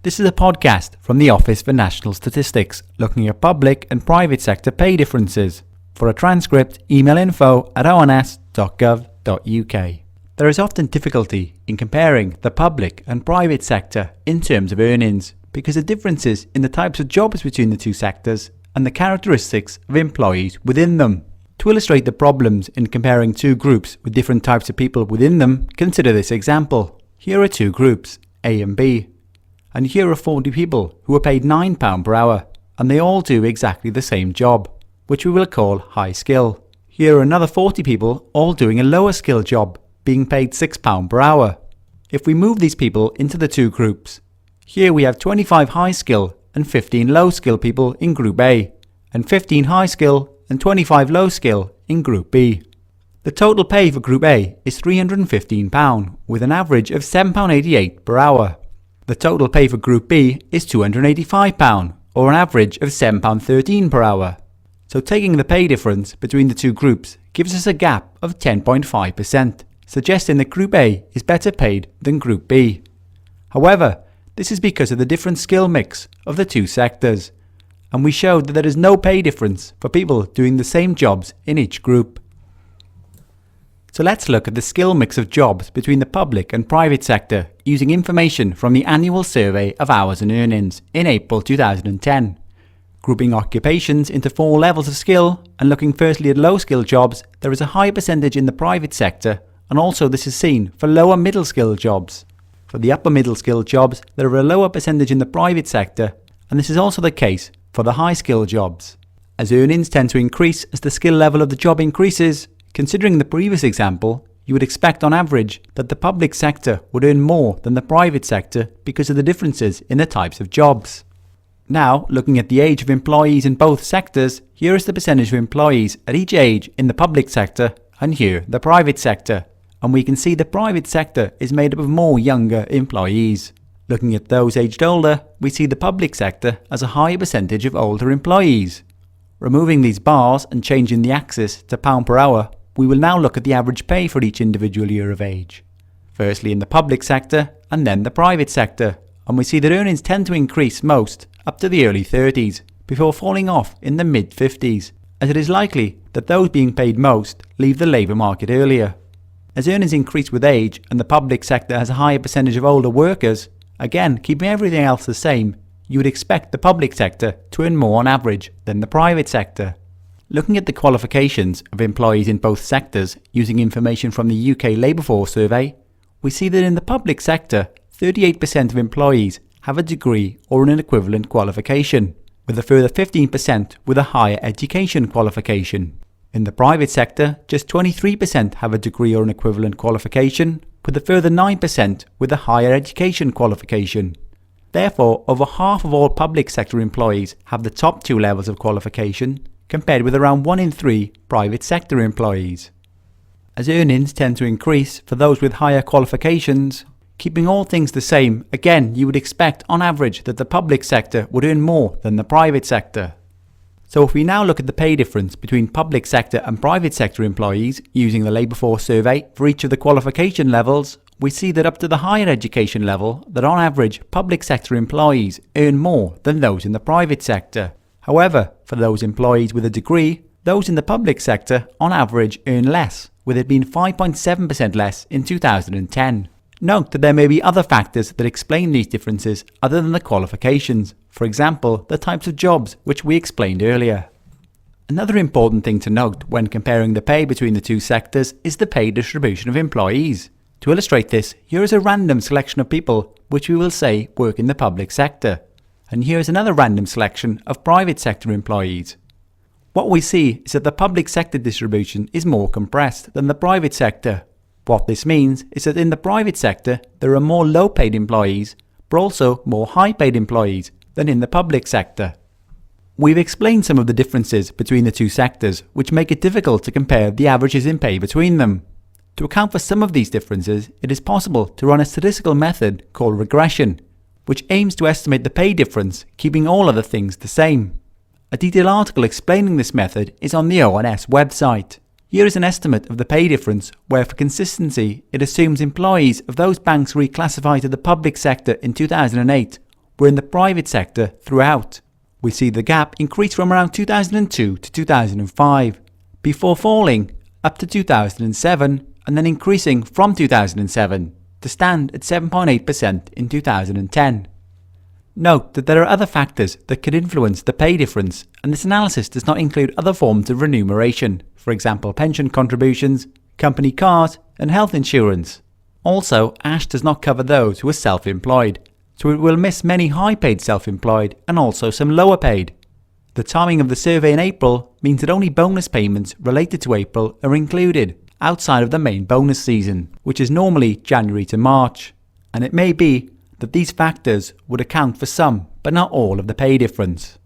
This is a podcast from the Office for National Statistics, looking at public and private sector pay differences. For a transcript, email info@ons.gov.uk. There is often difficulty in comparing the public and private sector in terms of earnings, because of differences in the types of jobs between the two sectors and the characteristics of employees within them. To illustrate the problems in comparing two groups with different types of people within them, consider this example. Here are two groups, A and B. And here are 40 people who are paid £9 per hour, and they all do exactly the same job, which we will call high skill. Here are another 40 people all doing a lower skill job, being paid £6 per hour. If we move these people into the two groups, here we have 25 high skill and 15 low skill people in Group A, and 15 high skill and 25 low skill in Group B. The total pay for Group A is £315, with an average of £7.88 per hour. The total pay for Group B is £285, or an average of £7.13 per hour. So taking the pay difference between the two groups gives us a gap of 10.5%, suggesting that Group A is better paid than Group B. However, this is because of the different skill mix of the two sectors, and we showed that there is no pay difference for people doing the same jobs in each group. So let's look at the skill mix of jobs between the public and private sector using information from the annual survey of hours and earnings in April 2010. Grouping occupations into 4 levels of skill and looking firstly at low skill jobs, there is a high percentage in the private sector, and also this is seen for lower middle skill jobs. For the upper middle skill jobs, there are a lower percentage in the private sector, and this is also the case for the high skill jobs. As earnings tend to increase as the skill level of the job increases, considering the previous example, you would expect on average that the public sector would earn more than the private sector because of the differences in the types of jobs. Now, looking at the age of employees in both sectors, here is the percentage of employees at each age in the public sector and here the private sector. And we can see the private sector is made up of more younger employees. Looking at those aged older, we see the public sector as a higher percentage of older employees. Removing these bars and changing the axis to pound per hour, we will now look at the average pay for each individual year of age. Firstly in the public sector and then the private sector, and we see that earnings tend to increase most up to the early 30s before falling off in the mid 50s, as it is likely that those being paid most leave the labour market earlier. As earnings increase with age and the public sector has a higher percentage of older workers, again keeping everything else the same, you would expect the public sector to earn more on average than the private sector. Looking at the qualifications of employees in both sectors using information from the UK Labour Force Survey, we see that in the public sector, 38% of employees have a degree or an equivalent qualification, with a further 15% with a higher education qualification. In the private sector, just 23% have a degree or an equivalent qualification, with a further 9% with a higher education qualification. Therefore, over half of all public sector employees have the top 2 levels of qualification, compared with around 1 in 3 private sector employees. As earnings tend to increase for those with higher qualifications, keeping all things the same, again you would expect on average that the public sector would earn more than the private sector. So if we now look at the pay difference between public sector and private sector employees using the Labour Force Survey for each of the qualification levels, we see that up to the higher education level, that on average public sector employees earn more than those in the private sector. However, for those employees with a degree, those in the public sector on average earn less, with it being 5.7% less in 2010. Note that there may be other factors that explain these differences other than the qualifications, for example, the types of jobs which we explained earlier. Another important thing to note when comparing the pay between the two sectors is the pay distribution of employees. To illustrate this, here is a random selection of people which we will say work in the public sector. And here is another random selection of private sector employees. What we see is that the public sector distribution is more compressed than the private sector. What this means is that in the private sector there are more low paid employees, but also more high paid employees than in the public sector. We've explained some of the differences between the two sectors, which make it difficult to compare the averages in pay between them. To account for some of these differences, it is possible to run a statistical method called regression, which aims to estimate the pay difference, keeping all other things the same. A detailed article explaining this method is on the ONS website. Here is an estimate of the pay difference, where for consistency it assumes employees of those banks reclassified to the public sector in 2008 were in the private sector throughout. We see the gap increase from around 2002 to 2005, before falling up to 2007 and then increasing from 2007 to stand at 7.8% in 2010. Note that there are other factors that could influence the pay difference, and this analysis does not include other forms of remuneration, for example pension contributions, company cars and health insurance. Also, ASH does not cover those who are self-employed, so it will miss many high-paid self-employed and also some lower-paid. The timing of the survey in April means that only bonus payments related to April are included, outside of the main bonus season, which is normally January to March, and it may be that these factors would account for some but not all of the pay difference.